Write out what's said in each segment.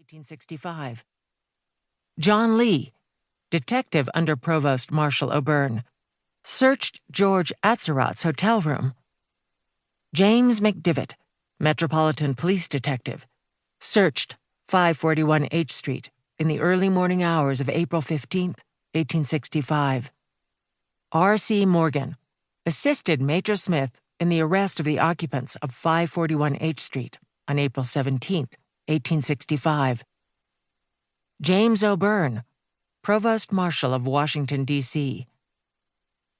1865. John Lee, detective under Provost Marshal O'Byrne, searched George Atzerott's hotel room. James McDivitt, Metropolitan Police Detective, searched 541 H Street in the early morning hours of April 15, 1865. R.C. Morgan assisted Major Smith in the arrest of the occupants of 541 H Street on April 17, 1865. James O'Byrne, Provost Marshal of Washington, D.C.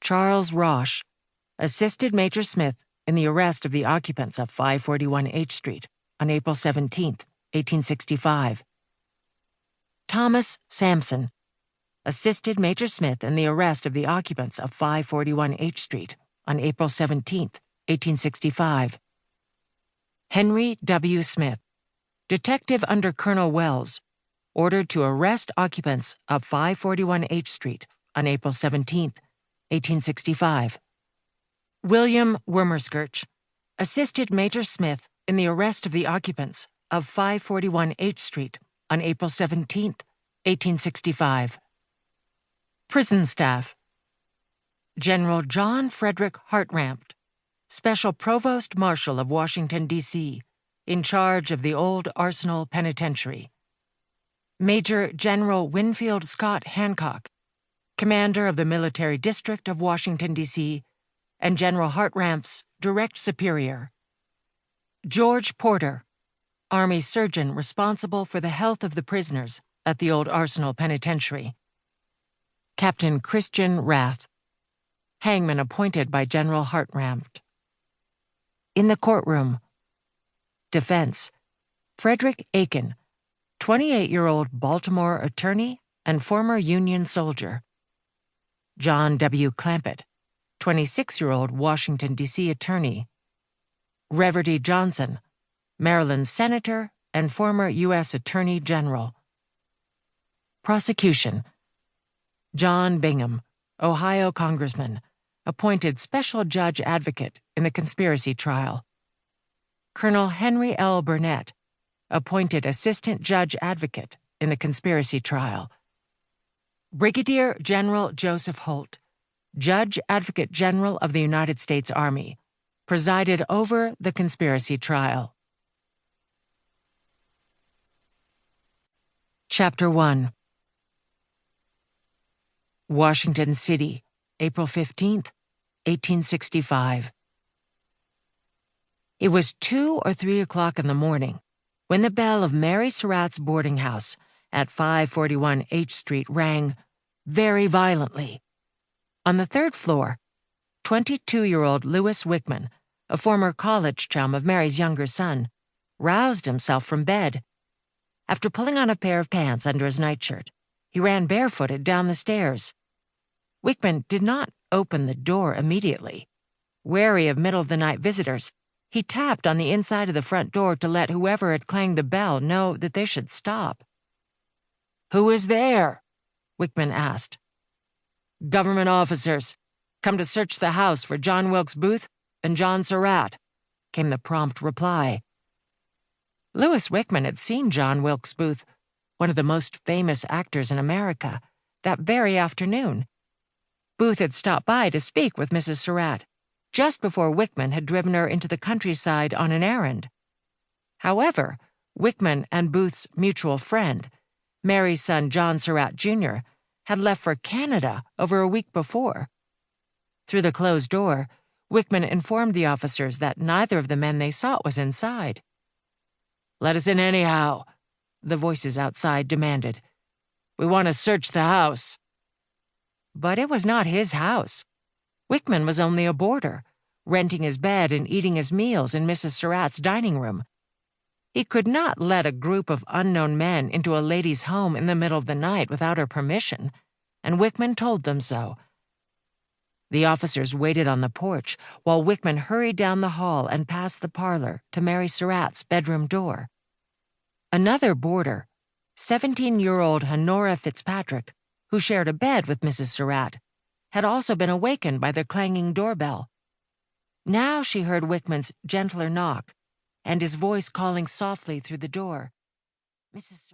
Charles Roche assisted Major Smith in the arrest of the occupants of 541 H Street on April 17, 1865. Thomas Sampson assisted Major Smith in the arrest of the occupants of 541 H Street on April 17, 1865. Henry W. Smith, detective under Colonel Wells, ordered to arrest occupants of 541 H Street on April 17, 1865. William Wormerskirch assisted Major Smith in the arrest of the occupants of 541 H Street on April 17, 1865. Prison staff. General John Frederick Hartranft, Special Provost Marshal of Washington, D.C., in charge of the Old Arsenal Penitentiary. Major General Winfield Scott Hancock, Commander of the Military District of Washington, D.C., and General Hartranft's direct superior. George Porter, Army surgeon responsible for the health of the prisoners at the Old Arsenal Penitentiary. Captain Christian Rath, hangman appointed by General Hartranft. In the courtroom. Defense. Frederick Aiken, 28-year-old Baltimore attorney and former Union soldier. John W. Clampett, 26-year-old Washington, D.C. attorney. Reverdy Johnson, Maryland senator and former U.S. Attorney General. Prosecution. John Bingham, Ohio congressman, appointed special judge advocate in the conspiracy trial. Colonel Henry L. Burnett, appointed assistant judge advocate in the conspiracy trial. Brigadier General Joseph Holt, Judge Advocate General of the United States Army, presided over the conspiracy trial. Chapter 1. Washington City, April 15, 1865. It was 2 or 3 o'clock in the morning when the bell of Mary Surratt's boarding house at 541 H Street rang very violently. On the third floor, 22-year-old Louis Wickman, a former college chum of Mary's younger son, roused himself from bed. After pulling on a pair of pants under his nightshirt, he ran barefooted down the stairs. Wickman did not open the door immediately. Wary of middle-of-the-night visitors, he tapped on the inside of the front door to let whoever had clanged the bell know that they should stop. "Who is there?" Wickman asked. "Government officers. Come to search the house for John Wilkes Booth and John Surratt," came the prompt reply. Louis Wickman had seen John Wilkes Booth, one of the most famous actors in America, that very afternoon. Booth had stopped by to speak with Mrs. Surratt, just before Wickman had driven her into the countryside on an errand. However, Wickman and Booth's mutual friend, Mary's son John Surratt, Jr., had left for Canada over a week before. Through the closed door, Wickman informed the officers that neither of the men they sought was inside. "Let us in anyhow," the voices outside demanded. "We want to search the house." But it was not his house. Wickman was only a boarder, renting his bed and eating his meals in Mrs. Surratt's dining room. He could not let a group of unknown men into a lady's home in the middle of the night without her permission, and Wickman told them so. The officers waited on the porch while Wickman hurried down the hall and past the parlor to Mary Surratt's bedroom door. Another boarder, 17-year-old Honora Fitzpatrick, who shared a bed with Mrs. Surratt, had also been awakened by the clanging doorbell. Now she heard Wickman's gentler knock and his voice calling softly through the door. Mrs.